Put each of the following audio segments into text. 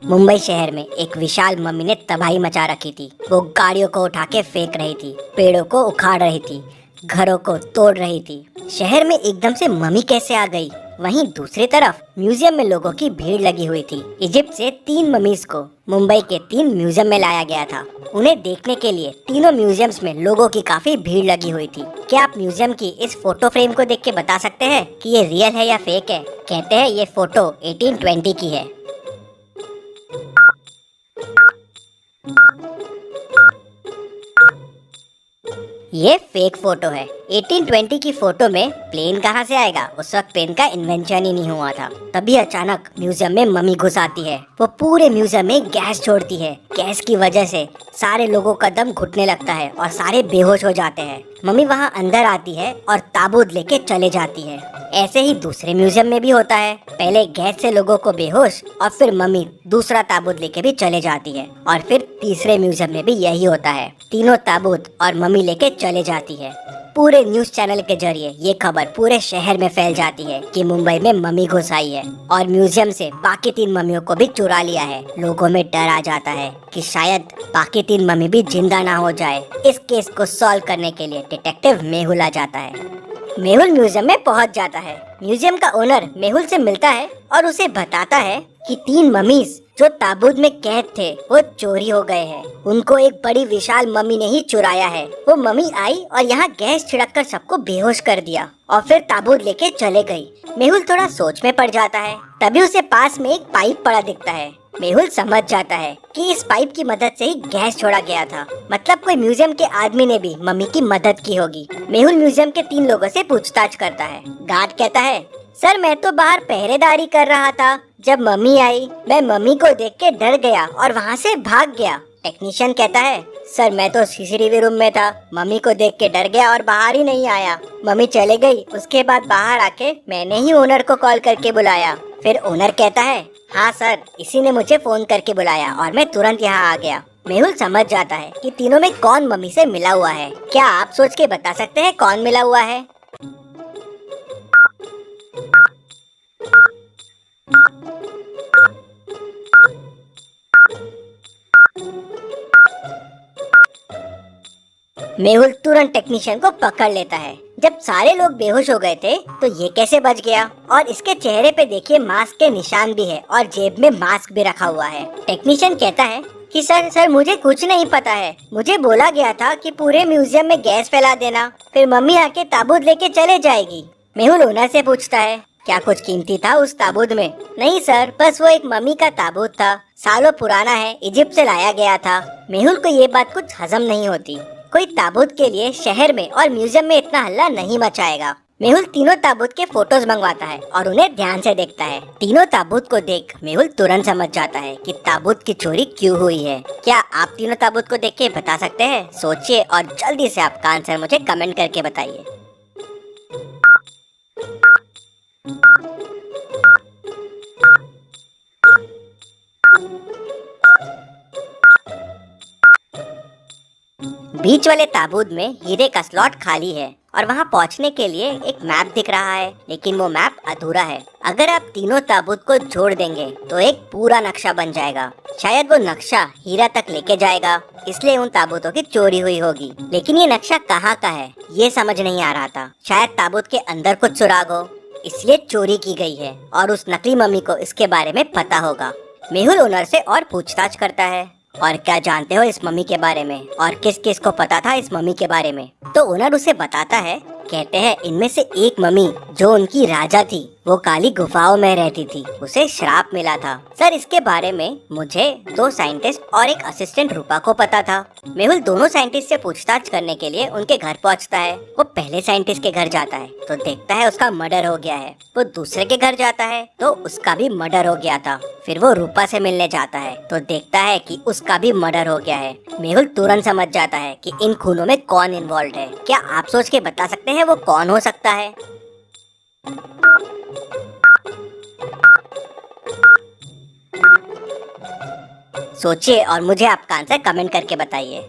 मुंबई शहर में एक विशाल मम्मी ने तबाही मचा रखी थी। वो गाड़ियों को उठा के फेंक रही थी, पेड़ों को उखाड़ रही थी, घरों को तोड़ रही थी। शहर में एकदम से मम्मी कैसे आ गई? वहीं दूसरी तरफ म्यूजियम में लोगों की भीड़ लगी हुई थी। इजिप्ट से 3 ममीज को मुंबई के 3 म्यूजियम में लाया गया था। उन्हें देखने के लिए तीनों म्यूजियम्स में लोगों की काफी भीड़ लगी हुई थी। क्या आप म्यूजियम की इस फोटो फ्रेम को देख के बता सकते हैं कि ये रियल है या फेक है? कहते हैं ये फोटो 1820 की है। ये फेक फोटो है। 1820 की फोटो में प्लेन कहाँ से आएगा? उस वक्त प्लेन का इन्वेंशन ही नहीं हुआ था। तभी अचानक म्यूजियम में मम्मी घुस आती है। वो पूरे म्यूजियम में गैस छोड़ती है। गैस की वजह से सारे लोगों का दम घुटने लगता है और सारे बेहोश हो जाते हैं। मम्मी वहाँ अंदर आती है और ताबूत लेके चले जाती है। ऐसे ही दूसरे म्यूजियम में भी होता है। पहले गैस से लोगों को बेहोश और फिर मम्मी दूसरा ताबूत लेके भी चले जाती है और फिर तीसरे म्यूजियम में भी यही होता है। तीनों ताबूत और मम्मी लेके चले जाती है। पूरे न्यूज चैनल के जरिए ये खबर पूरे शहर में फैल जाती है कि मुंबई में मम्मी घुस आई है और म्यूजियम से बाकी 3 मम्मियों को भी चुरा लिया है। लोगों में डर आ जाता है कि शायद बाकी 3 मम्मी भी जिंदा ना हो जाए। इस केस को सॉल्व करने के लिए डिटेक्टिव मेहुल आ जाता है। मेहुल म्यूजियम में पहुंच जाता है। म्यूजियम का ओनर मेहुल से मिलता है और उसे बताता है कि 3 मम्मीज जो ताबूत में कैद थे वो चोरी हो गए हैं। उनको एक बड़ी विशाल मम्मी ने ही चुराया है। वो मम्मी आई और यहाँ गैस छिड़क कर सबको बेहोश कर दिया और फिर ताबूत लेके चले गई। मेहुल थोड़ा सोच में पड़ जाता है। तभी उसे पास में एक पाइप पड़ा दिखता है। मेहुल समझ जाता है कि इस पाइप की मदद से ही गैस छोड़ा गया था। मतलब कोई म्यूजियम के आदमी ने भी मम्मी की मदद की होगी। मेहुल म्यूजियम के 3 लोगों से पूछताछ करता है। गार्ड कहता है, सर मैं तो बाहर पहरेदारी कर रहा था। जब मम्मी आई मैं मम्मी को देख के डर गया और वहाँ से भाग गया। टेक्नीशियन कहता है, सर मैं तो सीसीटीवी रूम में था। मम्मी को देख के डर गया और बाहर ही नहीं आया। मम्मी चले गई। उसके बाद बाहर आके मैंने ही ओनर को कॉल करके बुलाया। फिर ओनर कहता है, हाँ सर इसी ने मुझे फोन करके बुलाया और मैं तुरंत यहाँ आ गया। मेहुल समझ जाता है कि तीनों में कौन मम्मी से मिला हुआ है। क्या आप सोच के बता सकते हैं कौन मिला हुआ है? मेहुल तुरंत टेक्नीशियन को पकड़ लेता है। जब सारे लोग बेहोश हो गए थे तो ये कैसे बच गया? और इसके चेहरे पे देखिए मास्क के निशान भी है और जेब में मास्क भी रखा हुआ है। टेक्नीशियन कहता है कि सर मुझे कुछ नहीं पता है। मुझे बोला गया था कि पूरे म्यूजियम में गैस फैला देना, फिर मम्मी आके ताबूत लेके चले जाएगी। मेहुल ओनर से पूछता है, क्या कुछ कीमती था उस ताबूत में? नहीं सर, बस वो एक मम्मी का ताबूत था। सालों पुराना है, इजिप्ट से लाया गया था। मेहुल को ये बात कुछ हजम नहीं होती। कोई ताबूत के लिए शहर में और म्यूजियम में इतना हल्ला नहीं मचाएगा। मेहुल तीनों ताबूत के फोटोज मंगवाता है और उन्हें ध्यान से देखता है। तीनों ताबूत को देख मेहुल तुरंत समझ जाता है कि ताबूत की चोरी क्यों हुई है। क्या आप तीनों ताबूत को देख के बता सकते हैं? सोचिए और जल्दी से आपका आंसर मुझे कमेंट करके बताइए। बीच वाले ताबूत में हीरे का स्लॉट खाली है और वहाँ पहुँचने के लिए एक मैप दिख रहा है, लेकिन वो मैप अधूरा है। अगर आप तीनों ताबूत को जोड़ देंगे तो एक पूरा नक्शा बन जाएगा। शायद वो नक्शा हीरा तक लेके जाएगा, इसलिए उन ताबूतों की चोरी हुई होगी। लेकिन ये नक्शा कहाँ का है ये समझ नहीं आ रहा था। शायद ताबूत के अंदर कुछ सुराग हो, इसलिए चोरी की गई है और उस नकली मम्मी को इसके बारे में पता होगा। मेहुल ओनर से और पूछताछ करता है, और क्या जानते हो इस मम्मी के बारे में और किस किस को पता था इस मम्मी के बारे में? तो ओनर उसे बताता है। कहते हैं इनमें से एक मम्मी जो उनकी राजा थी वो काली गुफाओं में रहती थी, उसे श्राप मिला था। सर इसके बारे में मुझे 2 साइंटिस्ट और एक असिस्टेंट रूपा को पता था। मेहुल दोनों साइंटिस्ट से पूछताछ करने के लिए उनके घर पहुंचता है। वो पहले साइंटिस्ट के घर जाता है तो देखता है उसका मर्डर हो गया है। वो दूसरे के घर जाता है तो उसका भी मर्डर हो गया था। फिर वो रूपा से मिलने जाता है तो देखता है कि उसका भी मर्डर हो गया है। मेहुल तुरंत समझ जाता है कि इन खूनों में कौन इन्वॉल्व है। क्या आप सोच के बता सकते हैं वो कौन हो सकता है? सोचिए और मुझे आपका आंसर कमेंट करके बताइए।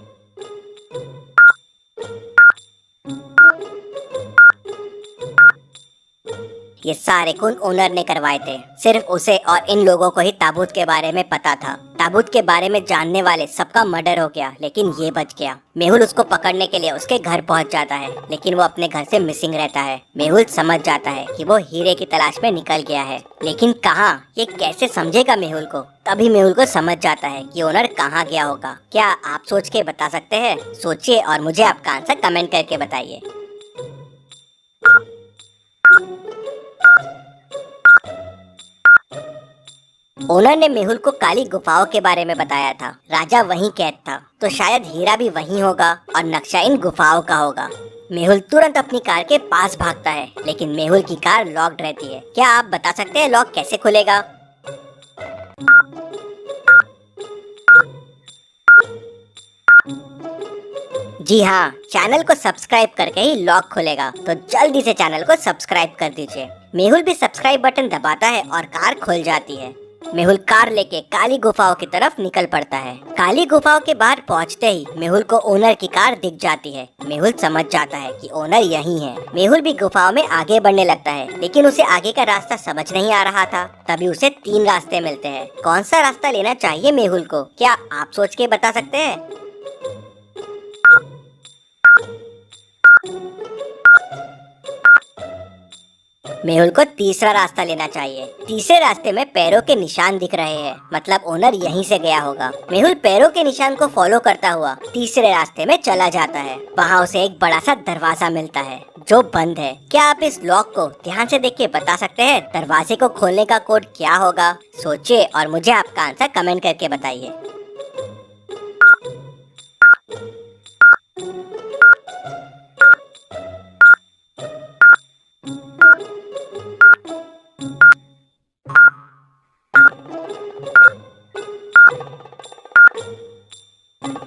ये सारे खून ओनर ने करवाए थे। सिर्फ उसे और इन लोगों को ही ताबूत के बारे में पता था। ताबूत के बारे में जानने वाले सबका मर्डर हो गया, लेकिन ये बच गया। मेहुल उसको पकड़ने के लिए उसके घर पहुंच जाता है, लेकिन वो अपने घर से मिसिंग रहता है। मेहुल समझ जाता है कि वो हीरे की तलाश में निकल गया है, लेकिन कहाँ, ये कैसे समझेगा मेहुल को। तभी मेहुल को समझ जाता है कि ओनर कहाँ गया होगा। क्या आप सोच के बता सकते हैं? सोचिए और मुझे आपका आंसर कमेंट करके बताइए। ओनर ने मेहुल को काली गुफाओं के बारे में बताया था। राजा वहीं कैद था, तो शायद हीरा भी वहीं होगा और नक्शा इन गुफाओं का होगा। मेहुल तुरंत अपनी कार के पास भागता है, लेकिन मेहुल की कार लॉक्ड रहती है। क्या आप बता सकते हैं लॉक कैसे खुलेगा? जी हाँ, चैनल को सब्सक्राइब करके ही लॉक खुलेगा, तो जल्दी से चैनल को सब्सक्राइब कर दीजिए। मेहुल भी सब्सक्राइब बटन दबाता है और कार खुल जाती है। मेहुल कार लेके काली गुफाओं की तरफ निकल पड़ता है। काली गुफाओं के बाहर पहुंचते ही मेहुल को ओनर की कार दिख जाती है। मेहुल समझ जाता है कि ओनर यहीं है। मेहुल भी गुफाओं में आगे बढ़ने लगता है, लेकिन उसे आगे का रास्ता समझ नहीं आ रहा था। तभी उसे 3 रास्ते मिलते हैं। कौन सा रास्ता लेना चाहिए मेहुल को? क्या आप सोच के बता सकते हैं? मेहुल को तीसरा रास्ता लेना चाहिए। तीसरे रास्ते में पैरों के निशान दिख रहे हैं, मतलब ओनर यहीं से गया होगा। मेहुल पैरों के निशान को फॉलो करता हुआ तीसरे रास्ते में चला जाता है। वहाँ उसे एक बड़ा सा दरवाजा मिलता है जो बंद है। क्या आप इस लॉक को ध्यान से देख के बता सकते हैं दरवाजे को खोलने का कोड क्या होगा? सोचिए और मुझे आपका आंसर कमेंट करके बताइए।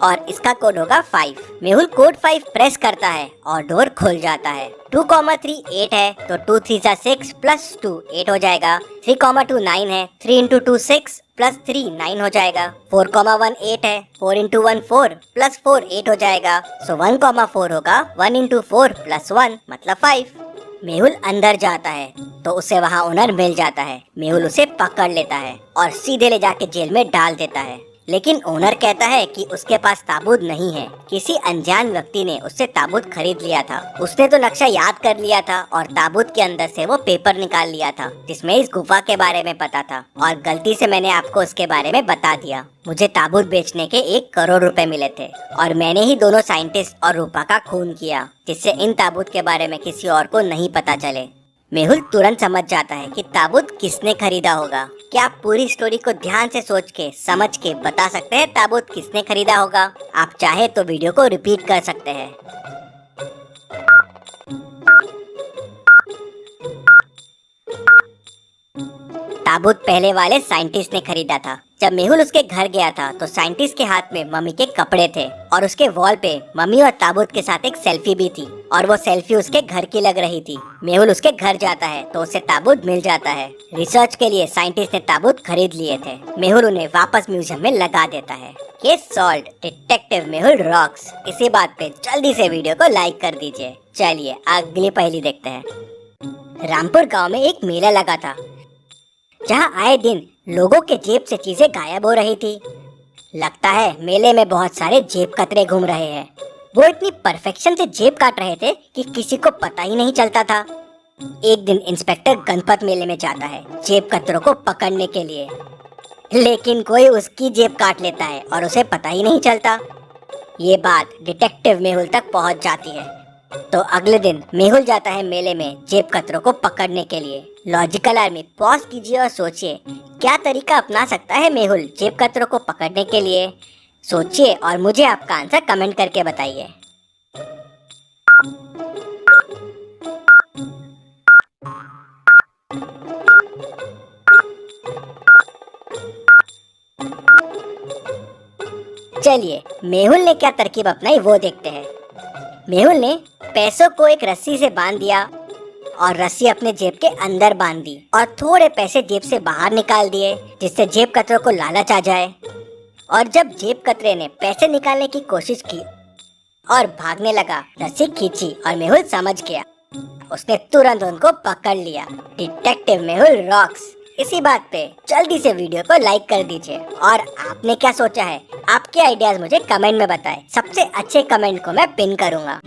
और इसका कोड होगा 5। मेहुल कोड 5 प्रेस करता है और डोर खुल जाता है। 2,3 8 है, तो 2 3 6 प्लस 2 8 हो जाएगा। 3,2 9 है, 3 इंटू 2 6 प्लस 3 9 हो जाएगा। 4,1 8 है, 4 इंटू 1 4 प्लस 4 8 हो जाएगा। सो 1,4 होगा 1 इंटू 4 प्लस 1 मतलब 5। मेहुल अंदर जाता है तो उसे वहाँ ओनर मिल जाता है। मेहुल उसे पकड़ लेता है और सीधे ले जाके जेल में डाल देता है, लेकिन ओनर कहता है कि उसके पास ताबूत नहीं है। किसी अनजान व्यक्ति ने उससे ताबूत खरीद लिया था। उसने तो नक्शा याद कर लिया था और ताबूत के अंदर से वो पेपर निकाल लिया था जिसमें इस गुफा के बारे में पता था, और गलती से मैंने आपको उसके बारे में बता दिया। मुझे ताबूत बेचने के 1 करोड़ रुपए मिले थे और मैंने ही दोनों साइंटिस्ट और रूपा का खून किया, जिससे इन ताबूत के बारे में किसी और को नहीं पता चले। मेहुल तुरंत समझ जाता है कि ताबूत किसने खरीदा होगा। क्या आप पूरी स्टोरी को ध्यान से सोच के समझ के बता सकते हैं ताबूत किसने खरीदा होगा? आप चाहे तो वीडियो को रिपीट कर सकते हैं। ताबूत पहले वाले साइंटिस्ट ने खरीदा था। जब मेहुल उसके घर गया था तो साइंटिस्ट के हाथ में मम्मी के कपड़े थे और उसके वॉल पे मम्मी और ताबूत के साथ एक सेल्फी भी थी, और वो सेल्फी उसके घर की लग रही थी। मेहुल उसके घर जाता है तो उसे ताबूत मिल जाता है। रिसर्च के लिए साइंटिस्ट ने ताबूत खरीद लिए थे। मेहुल उन्हें वापस म्यूजियम में लगा देता है। Case solved, detective Mehul rocks. इसी बात पे जल्दी से वीडियो को लाइक कर दीजिए। चलिए अगली पहेली देखते हैं। रामपुर गाँव में एक मेला लगा था जहाँ आए दिन लोगों के जेब से चीजें गायब हो रही थी। लगता है मेले में बहुत सारे जेब कतरे घूम रहे हैं। वो इतनी परफेक्शन से जेब काट रहे थे कि किसी को पता ही नहीं चलता था। एक दिन इंस्पेक्टर गणपत मेले में जाता है जेब कतरों को पकड़ने के लिए, लेकिन कोई उसकी जेब काट लेता है और उसे पता ही नहीं चलता। ये बात डिटेक्टिव मेहुल तक पहुंच जाती है। तो अगले दिन मेहुल जाता है मेले में जेब कतरों को पकड़ने के लिए। लॉजिकल आर्मी पॉज कीजिए और सोचिए क्या तरीका अपना सकता है मेहुल जेब कतरों को पकड़ने के लिए। सोचिए और मुझे आपका आंसर कमेंट करके बताइए। चलिए मेहुल ने क्या तरकीब अपनाई वो देखते हैं। मेहुल ने पैसों को एक रस्सी से बांध दिया और रस्सी अपने जेब के अंदर बांध दी और थोड़े पैसे जेब से बाहर निकाल दिए, जिससे जेब कतरों को लालच आ जाए। और जब जेब कतरे ने पैसे निकालने की कोशिश की और भागने लगा, रस्सी खींची और मेहुल समझ गया उसने तुरंत उनको पकड़ लिया। Detective Mehul rocks. इसी बात पे जल्दी से वीडियो को लाइक कर दीजिए। और आपने क्या सोचा है, आपके आइडियाज मुझे कमेंट में बताएं। सबसे अच्छे कमेंट को मैं पिन करूंगा।